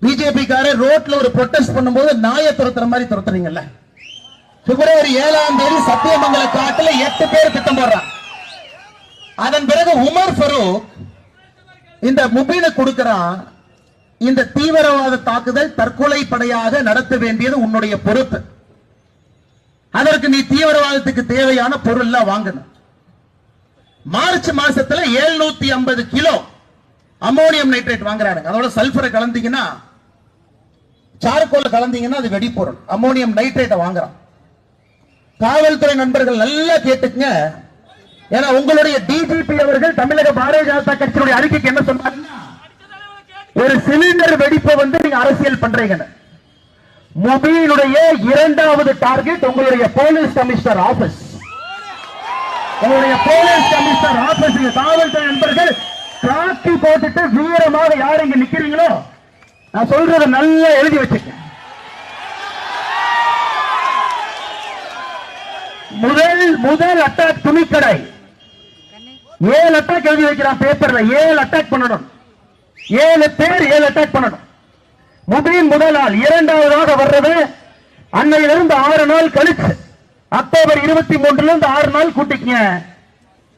BJP காரர் ரோட்ல ஒரு protest பண்ணும்போது நாயை துரத்துற மாதிரி துரத்துறீங்கல்ல. பிப்ரவரி 7ஆம் தேதி சத்தியமங்கல காட்டுல 8 பேர் திட்டம் போடுறான். அதன் பிறகு உமர் ஃபரூக் இந்த முபீனை கொடுக்கிறான். இந்த தீவிரவாத தாக்குதல் தற்கொலை படையாக நடத்த வேண்டியது உன்னுடைய பொறுப்பு. அதற்கு நீ தீவிரவாதத்துக்கு தேவையான பொருள் எல்லாம் வாங்கணும். மார்ச் மாசத்துல 750 கிலோ அமோனியம் நைட்ரேட் வாங்குறாங்க. அதோட சல்பரை கலந்தீங்கன்னா, சார்கோல கலந்தீங்கன்னா அது வெடிப்பொருள். அமோனியம் நைட்ரேட்டை வாங்குறான். காவல்துறை நண்பர்கள் நல்லா கேட்டுக்குங்க. ஏன்னா உங்களுடைய டிஜிபி அவர்கள் தமிழக பாரதிய ஜனதா கட்சியுடைய அறிக்கைக்கு என்ன சொன்னாங்கன்னா, ஒரு சிலிண்டர் வெடிப்பை நீங்க அரசியல் பண்றீங்க. முபீனுடைய 2வது டார்கெட் உங்களுடைய போலீஸ் கமிஷனர் ஆபீஸ். உங்களுடைய போலீஸ் கமிஷனர் ஆபீஸ். காவல்துறை நண்பர்கள் காக்கி போட்டுட்டு வீரமாக யார் இங்க நிக்கிறீங்களோ, நான் சொல்றதை நல்லா எழுதி வச்சுக்க. முதல் அட்டாக் துணிக்கடை. 7 அட்டாக் எழுதி வைக்கிறான் பேப்பர்ல. 7 அட்டாக் பண்ணணும். 7 பேர் 7 அட்டாக் பண்ணணும். முபீன் முதல் நாள். 2வதாக வர்றது அன்னையிலிருந்து 6 நாள் கழிச்சு, அக்டோபர் 23 6 நாள் கூட்டிக்கங்க.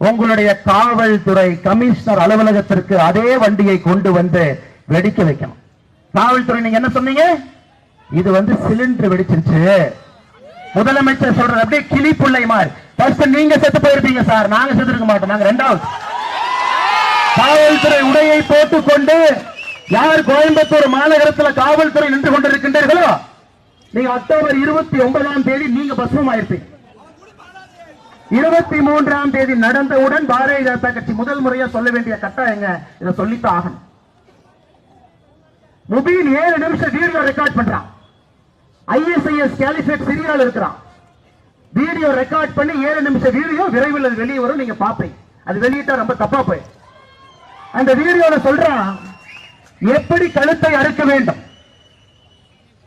உங்களுடைய காவல்துறை கமிஷனர் அலுவலகத்திற்கு அதே வண்டியை கொண்டு வந்து வெடிக்க வைக்கணும். காவல்துறை நீங்க என்ன சொன்னீங்க? இது சிலிண்டர் வெடிச்சிருச்சு. முதலமைச்சர் சொல்றது அப்படியே கிளி புள்ளை மாதிரி. ஃபர்ஸ்ட் நீங்க செத்து போயிருப்பீங்க சார், நாங்க செத்து இருக்க மாட்டோம். நாங்க 2வது. காவல்துறை உடையை போட்டுக்கொண்டு யார் கோயம்புத்தூர் மாநகரத்தில் காவல்துறை நின்று கொண்டிருக்கின்றீர்களோ, நீங்க அக்டோபர் 29ஆம் தேதி நீங்க பஸ்மம் ஆயிருப்பீங்க. 23ஆம் தேதி நடந்தவுடன் பாரதிய ஜனதா கட்சி முதல் முறையா சொல்ல வேண்டிய கட்டாயங்க. இதை சொல்லித்தான் ஆகணும். முபீன் 7 நிமிஷம் வீடியோ ரெக்கார்ட் பண்றான். ஐஎஸ்ஐஎஸ் கேலிஃபேட் சிரியால இருக்கிறான். வீடியோ ரெக்கார்ட் பண்ணி 7 நிமிஷம் வீடியோ விரைவில் அது வெளியே வரும். நீங்க பாப்பீங்க. அது வெளியிட்டா ரொம்ப தப்பா போய். அந்த வீடியோல சொல்றான் எப்படி கழுத்தை அறுக்க வேண்டும்.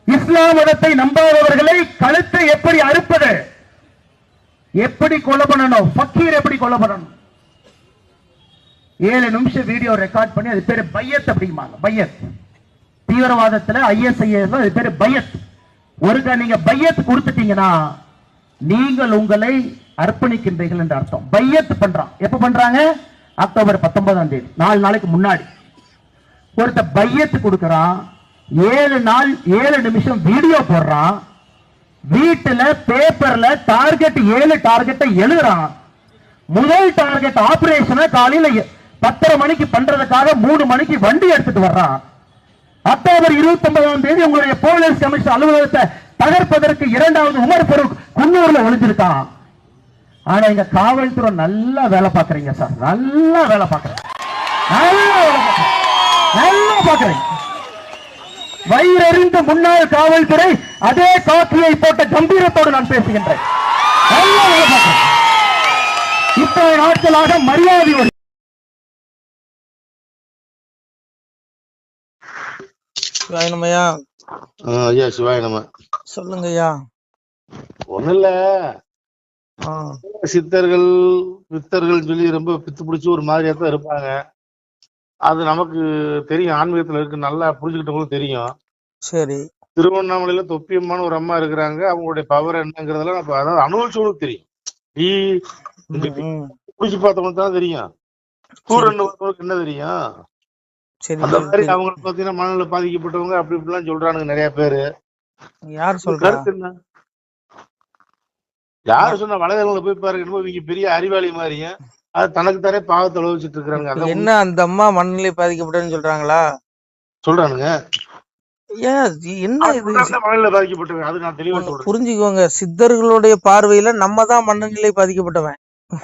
இஸ்லாம் மதத்தை நம்பாதவர்களை கழுத்தை எப்படி அறுப்பது, எப்படி கொலை பண்ணணும், ஃபக்கீர் எப்படி கொலை பண்ணணும். 7 நிமிஷம் வீடியோ ரெக்கார்ட் பண்ணி, அது பேரு பையத் அப்படிம்பாங்க. பையத் தீவிரவாதத்துல ஐஎஸ்ஐஎஸ் அது பேரு பையத். ஒருக்கா நீங்க பையத் கொடுத்துட்டீங்கன்னா நீங்கள் உங்களை அர்ப்பணிக்கின்றீர்கள் என்று அர்த்தம். பையத் பண்றான். எப்ப பண்றாங்க? அக்டோபர் 19ஆம் தேதி, 4 நாளைக்கு முன்னாடி. ஒருத்த பையத் கொடுக்கிறான். 7 நாள் 7 நிமிஷம் வீடியோ போடுறான். வீட்டுல பேப்பர்ல டார்கெட் 7 டார்கெட்டை எழுதுறான். முதல் டார்கெட் ஆபரேஷனை காலையில 10:30 மணிக்கு பண்றதுக்காக 3 மணிக்கு வண்டி எடுத்துட்டு வர்றான். அக்டோபர் 29ஆம் தேதி உங்களுடைய போலீஸ் கமிஷனர் அலுவலகத்தை தகர்ப்பதற்கு 2வது உமர் ஃபரூக் குன்னூர்ல ஒளிஞ்சிருக்கான். ஆனா இங்க காவல்துறை நல்லா வேலை பாக்குறீங்க சார். நல்லா வேலை பாக்குறீங்க. நல்லா பாக்குறீங்க. வயிறறிந்த முன்னாள் காவல்துறை அதே காக்கியை போட்ட கம்பீரத்தோடு நான் பேசுகின்றேன். இத்தனை நாட்களாக மரியாதையோடு. சிவாயனமையா. ஐயா சிவாயனம சொல்லுங்க ஐயா. ஒண்ணு இல்ல, சித்தர்கள் பித்தர்கள் சொல்லி ரொம்ப பித்து பிடிச்சி ஒரு மாதிரியா தான் இருப்பாங்க. அது நமக்கு தெரியும். ஆன்மீகத்துல இருக்கு, நல்லா புரிஞ்சுக்கிட்டவங்களும் தெரியும். சரி. திருவண்ணாமலையில தொப்பியம்மான்னு ஒரு அம்மா இருக்கிறாங்க. அவங்களுடைய பவர் என்னங்கிறதெல்லாம் நம்ம அதாவது அனுபவிச்சவங்களுக்கு தெரியும். புடிச்சு பார்த்தவங்களுக்கு தான் தெரியும். சூரன் என்ன தெரியும். அந்த மாதிரி அவங்களை பாத்தீங்கன்னா மனநிலை பாதிக்கப்பட்டவங்க அப்படி இப்படிலாம் சொல்றானுங்க நிறைய பேரு. யார் சொல்ற? கருத்து என்ன? யாரு சொன்னா வலைதளங்களை போய் பாருங்க. இவங்க பெரிய அறிவாளி மாதிரியும் அது தனக்கு தானே பாவத்தை அனுபவிச்சுட்டு இருக்காங்க. என்ன அந்த அம்மா மனநிலை பாதிக்கப்பட்டதுன்னு சொல்றாங்களா? சொல்றானுங்க. என்ன இது மனநிலை பாதிக்கப்பட்டவங்க? அது நான் தெளிவா சொல்றேன். புரிஞ்சுக்கோங்க. சித்தர்களுடைய பார்வையில நம்ம தான் மனநிலை பாதிக்கப்பட்டவன்.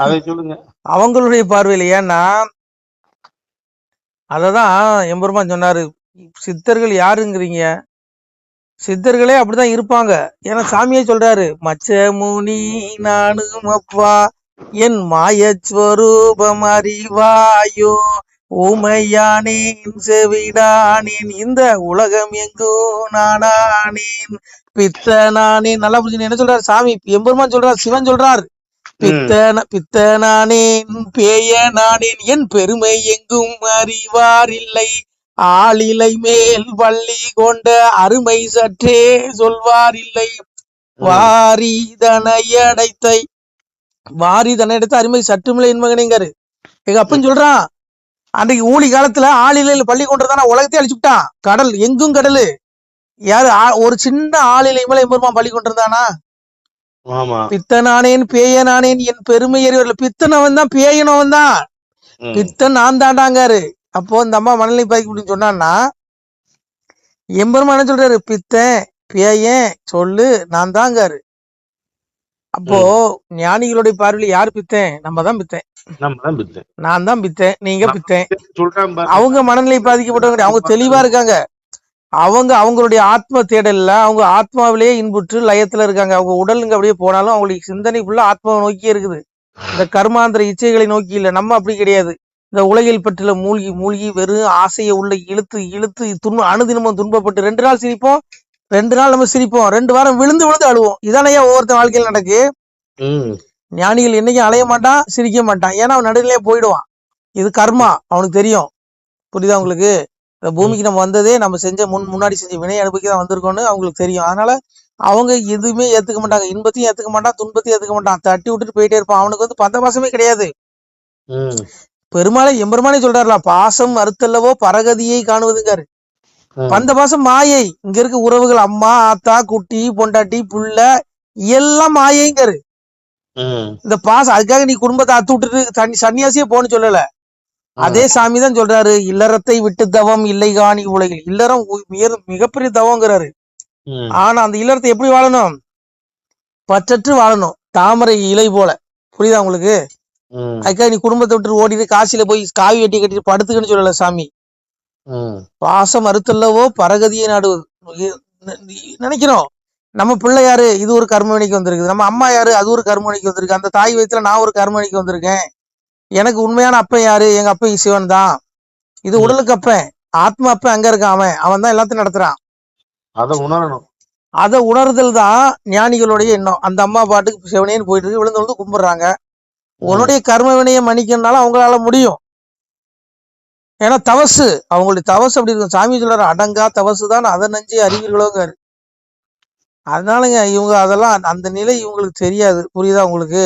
அதை சொல்லுங்க. அவங்களுடைய பார்வையில. ஏன்னா அததான் எம்பெருமான் சொன்னாரு, சித்தர்கள் யாருங்கிறீங்க? சித்தர்களே அப்படிதான் இருப்பாங்க. ஏன்னா சாமியே சொல்றாரு, மச்ச முனி நானும் அப்பா என் மாயஸ்வரூபம் அறிவாயோ ஊமையானேன் செவிடானேன் இந்த உலகம் எங்கோ நானானேன் பித்தனானேன். நல்லா புரிஞ்சு என்ன சொல்றாரு சாமி? எம்பெருமான் சொல்றார், சிவன் சொல்றார், பித்தனானேன் பேயனானேன் என் பெருமை எங்கும் அறிவார் இல்லை ஆளிலை மேல் வள்ளி கொண்ட அருமை சற்றே சொல்வார் இல்லை. வாரிதனையடைத்தை வாரிதனையடைத்த அருமை சற்றுமில்லை என் மகனேங்காரு. எங்க அப்பன் சொல்றான், அன்றைக்கு ஊழி காலத்துல ஆளிலையில பள்ளி கொண்டுதானா உலகத்தையே அழிச்சுட்டான். கடல் எங்கும் கடலு. யாரு ஒரு சின்ன ஆளிலை மேல எம்பெருமான் பள்ளி கொண்டிருந்தானா? பித்தனானேன் பேயனானேன் என் பெருமை எறிவர்கள். பித்தனவன் தான், பேயனவன் தான். பித்தன் நான் தாண்டாங்காரு. அப்போ இந்த அம்மா மனநிலை பாதிக்க அப்படின்னு சொன்னான்னா, எம்பெருமான் என்ன சொல்றாரு? பித்தன் பேயன் சொல்லு நான் தாங்காரு. அப்போ ஞானிகளுடைய பார்வையில் யாரு பித்தன்? நம்ம தான் பித்தன். நான் தான் பித்தன், நீங்க பித்தன். அவங்க மனநிலை பாதிக்கப்பட்டவங்க, அவங்க தெளிவா இருக்காங்க. அவங்க அவங்களுடைய ஆத்ம தேடல்ல அவங்க ஆத்மாவிலேயே இன்புற்று லயத்துல இருக்காங்க. அவங்க உடலுங்க அப்படியே போனாலும் அவங்களுக்கு சிந்தனை ஃபுல்லா ஆத்மாவை நோக்கியே இருக்குது. இந்த கர்மாந்திர இச்சைகளை நோக்கி இல்ல. நம்ம அப்படி கிடையாது. இந்த உலகில் பற்றில மூழ்கி மூழ்கி வெறும் ஆசையை உள்ள இழுத்து இழுத்து அணுதினமும் துன்பப்பட்டு 2 நாள் சிரிப்போம், 2 நாள் நம்ம சிரிப்போம், 2 வாரம் விழுந்து விழுந்து அழுவோம். இதானையா ஒவ்வொருத்த வாழ்க்கையில் நடக்கு. ஞானிகள் என்னைக்கும் அலைய மாட்டான், சிரிக்க மாட்டான். ஏன்னா அவன் நடுநிலையே போயிடுவான். இது கர்மா, அவனுக்கு தெரியும். புரியுதா உங்களுக்கு? இந்த பூமிக்கு நம்ம வந்ததே நம்ம செஞ்ச முன்னாடி செஞ்ச வினை அனுபவிக்க தான் வந்திருக்கோம்னு அவங்களுக்கு தெரியும். அதனால அவங்க எதுவுமே ஏத்துக்க மாட்டாங்க. இன்பத்தையும் ஏத்துக்க மாட்டான், துன்பத்தையும் ஏத்துக்க மாட்டான். தட்டி விட்டுட்டு போயிட்டே இருப்பான். அவனுக்கு வந்து பந்த பாசமே கிடையாது. எம்பெருமானே சொல்றாருல, பாசம் அறுத்தல்லவோ பரகதியை காணுவதுங்காரு. பந்த பாசம் மாயை. இங்க இருக்க உறவுகள் அம்மா ஆத்தா குட்டி பொண்டாட்டி புள்ள எல்லாம் மாயைங்காரு. இந்த பாசம் அதுக்காக நீ குடும்பத்தை அத்து விட்டுட்டு சன்னியாசியே போன்னு சொல்லல. அதே சாமி தான் சொல்றாரு, இல்லறத்தை விட்டு தவம் இல்லை காணி உலகில். இல்லறம் மிகப்பெரிய தவங்கிறாரு. ஆனா அந்த இல்லறத்தை எப்படி வாழணும்? பற்றற்று வாழணும், தாமரை இலை போல. புரியுதா உங்களுக்கு? அதுக்காக நீ குடும்பத்தை விட்டு ஓடிட்டு காசில போய் காவி வெட்டி கட்டிட்டு படுத்துக்கன்னு சொல்லல சாமி. பாசம் அறுத்தல்லவோ பரகதியை நாடுவது. நினைக்கிறோம் நம்ம பிள்ளை யாரு, இது ஒரு கர்மவினைக்கு வந்திருக்குது. நம்ம அம்மா யாரு, அது ஒரு கர்மவினைக்கு வந்திருக்கு. அந்த தாய் வயிற்றுல நான் ஒரு கர்மவினைக்கு வந்திருக்கேன். எனக்கு உண்மையான அப்பன் யாரு? எங்க அப்பன் சிவன் தான். இது உடலுக்கு அப்பன், ஆத்மா அப்பன் அங்க இருக்கான். அவன் தான் எல்லாத்தையும் நடத்துறான். அதை உணரணும். அதை உணர்தல் தான் ஞானிகளுடைய எண்ணம். அந்த அம்மா பாட்டுக்கு சிவனேன்னு போயிட்டு இருக்கு, விழுந்து விழுந்து கும்பிடுறாங்க. உன்னுடைய கர்ம வினையை மன்னிக்கணும்னாலும் அவங்களால முடியும். ஏன்னா தவசு, அவங்களுடைய தவசு அப்படி இருக்கும். சாமி சொல்றாரு, அடங்கா தவசு தான் அதை நஞ்சு அறிவீர்களோங்காரு. அதனாலங்க இவங்க அதெல்லாம் அந்த நிலை இவங்களுக்கு தெரியாது. புரியுதா உங்களுக்கு?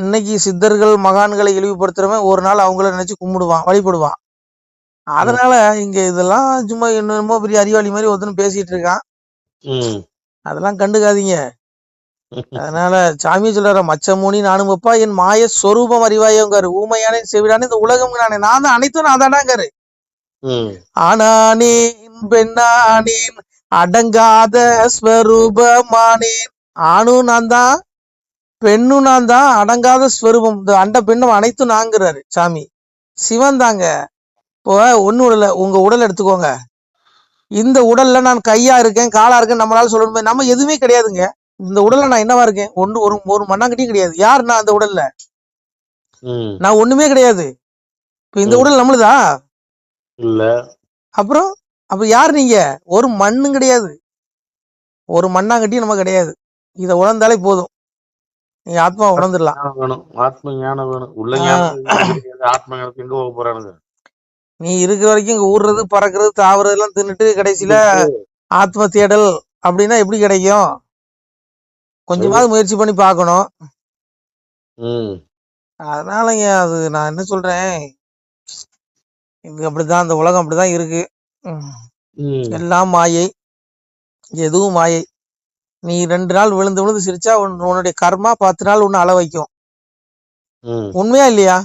இன்னைக்கு சித்தர்கள் மகான்களை இழிவுபடுத்துறவன் ஒரு நாள் அவங்கள நினைச்சு கும்பிடுவான், வழிபடுவான். அதனால இங்க இதெல்லாம் சும்மா என்னமோ பெரிய அறிவாளி மாதிரி ஒருத்தனும் பேசிட்டு இருக்கான். அதெல்லாம் கண்டுக்காதீங்க. அதனால சாமி சொல்ற, மச்சமூனி நானும் அப்பா என் மாய சொரூபம் அறிவாயோங்காரு. ஊமையானே செவிடானே இந்த உலகம் நானே, நான் தான் அனைத்தும் நான் தானாங்காரு. ஆனானேன் பெண்ணானேன் அடங்காத ஸ்வரூபமானேன். ஆணும் நான் தான், பெண்ணும் நான் தான், அடங்காத ஸ்வரூபம். இந்த அண்ட பெண்ணும் அனைத்தும் நாங்கிறாரு சாமி. சிவன் தாங்க. இப்போ ஒன்னும் இல்ல, உங்க உடல் எடுத்துக்கோங்க. இந்த உடல்ல நான் கையா இருக்கேன் காலா இருக்கேன் நம்மளால சொல்லணும். நம்ம எதுவுமே கிடையாதுங்க. இந்த உடல்ல நான் என்னவா இருக்கேன்? ஒரு மண்ணாங்கட்டியும் கிடையாது. யார் நான் அந்த உடல்ல? நான் ஒண்ணுமே கிடையாது. இப்ப இந்த உடல் நம்மளுதா இல்ல. அப்புறம் அப்ப யார் நீங்க? ஒரு மண்ணும் கிடையாது, ஒரு மண்ணாங்கட்டியும் நம்ம கிடையாது. இத உணர்ந்தாலே போதும், நீங்க ஆத்மா உணர்ந்துடலாம். ஆத்ம ஞானம் வேணும். உள்ள ஞானம் ஆத்ம ஞானத்துக்கு எங்க போக போறானுங்க? நீ இருக்கிற வரைக்கும் இங்க ஊடுறது பறக்கிறது தாவறது எல்லாம் தின்னுட்டு கடைசியில ஆத்ம தேடல் அப்படின்னா எப்படி கிடைக்கும்? கொஞ்சமாவது முயற்சி பண்ணி பார்க்கணும். அதனாலங்க அது நான் என்ன சொல்றேன், இது அப்படிதான், இந்த உலகம் அப்படிதான் இருக்கு. எல்லாம் மாயை, எதுவும் மாயை. நீ 2 நாள் விழுந்து விழுந்து சிரிச்சா உன்னுடைய கர்மா 10 நாள் உன்னை அள வைக்கும். உண்மையா இல்லையா?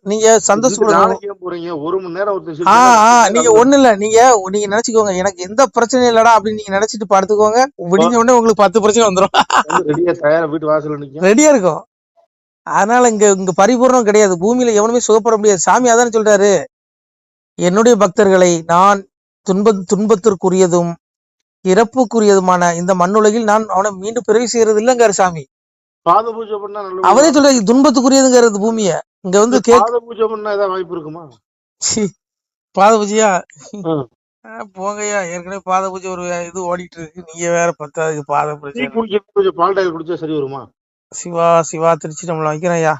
நீங்க சந்தோஷப்படுறீங்க. நீங்க ஒண்ணு இல்ல, நீங்க நினைச்சுக்கோங்க, எனக்கு எந்த பிரச்சனையும் இல்லடா அப்படின்னு நீங்க நினைச்சிட்டு படுத்துக்கோங்க. விடிஞ்ச உடனே உங்களுக்கு 10 பிரச்சனை வந்துடும். ரெடியா இருக்கும். அதனால இங்க பரிபூர்ணம் கிடையாது. பூமியில எவனுமே சுகப்பட முடியாது. சாமி அதான் சொல்றாரு, என்னுடைய பக்தர்களை நான் துன்பத்திற்குரியதும் இறப்புக்குரியதுமான இந்த மண்ணுலகில் நான் அவனை மீண்டும் பிறவி செய்யறது இல்லைங்காரு சாமி. பாத பூஜை பண்ணா அவரே சொல்றாரு துன்பத்துக்குரியதுங்கிறது பூமிய. இங்க வந்து பாத பூஜை பண்ணா ஏதாவது வாய்ப்பு இருக்குமா? பாத பூஜையா? போங்கய்யா, ஏற்கனவே பாத பூஜை ஒரு இது ஓடிட்டு இருக்கு. நீங்க வேற 10வது பாத பூஜை. பால் டாயில் குடிச்சா சரி வருமா? சிவா திருச்சி நம்மள வைக்கிறேன் ஐயா.